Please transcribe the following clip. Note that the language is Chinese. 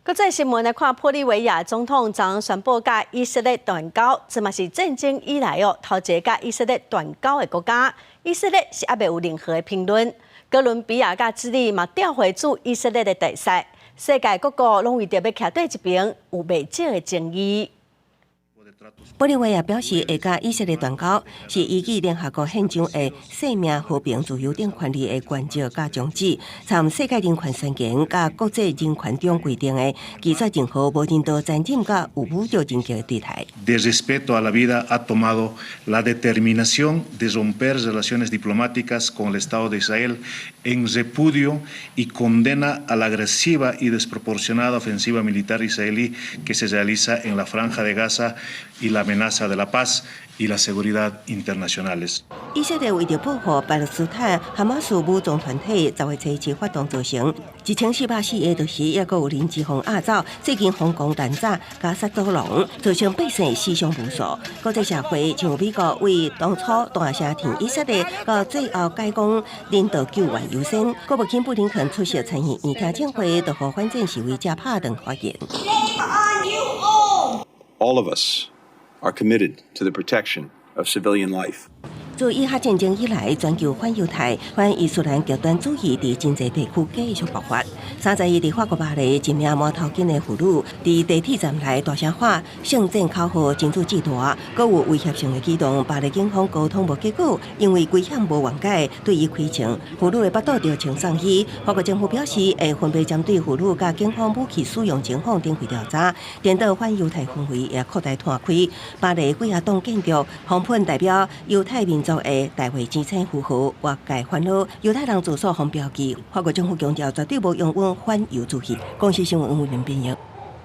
国际新闻来看，玻利维亚总统昨宣布甲以色列断交，这嘛是战争以来头一个甲以色列断交的国家。以色列是还未有任何的评论。哥伦比亚甲智利嘛调回驻以色列的地赛，世界各国拢为着要徛对一边，有未少的争议。 玻利维亚表示，会甲以色列断交，是依据联合国宪章的生命、和平、自由等权利的原则甲宗旨，参世界人权宣言甲国际人权中规定的，拒绝任何无人道残忍甲有侮辱人格的对待。De respeto a la vida ha tomado la determinación de romper relaciones diplomáticas con el Estado de Israel en repudio y condena a la agresiva y desproporcionada ofensiva militar israelí que se realiza en la Franja de Gaza y la amenaza de la paz y la seguridad internacionales. 以色列为着保护巴勒斯坦哈马斯武装团体10月7日发动造成1404个都市，也有人质防押走，最近防攻弹炸加沙走廊，造成百姓死伤无数。国际社会像美国为当初大声挺以色列，到最后改讲人道救援优先。国务卿布林肯出席参与议听证会，就和反战示威者拍断发言。All of us are committed to the protection of civilian life. 自以哈战争以来，全球反犹太、反伊斯兰极端主义伫真侪地区继续爆发。31日，法国巴黎一名摸头巾的妇女伫地铁站内大声喊“圣战口号”，真主至大，阁有威胁性的举动。巴黎警方沟通无结果，因为危险无缓解，对伊开枪。妇女的腹肚着穿上衣。法国政府表示，会分别针对妇女甲警方武器使用情况展开调查。颠倒反犹太氛围也扩大摊开。巴黎几啊栋建筑红喷代表犹太民族的大会之称符合外界烦恼，犹太人住所红标记。法国政府强调绝对无用反犹主义。公司新闻为民编译。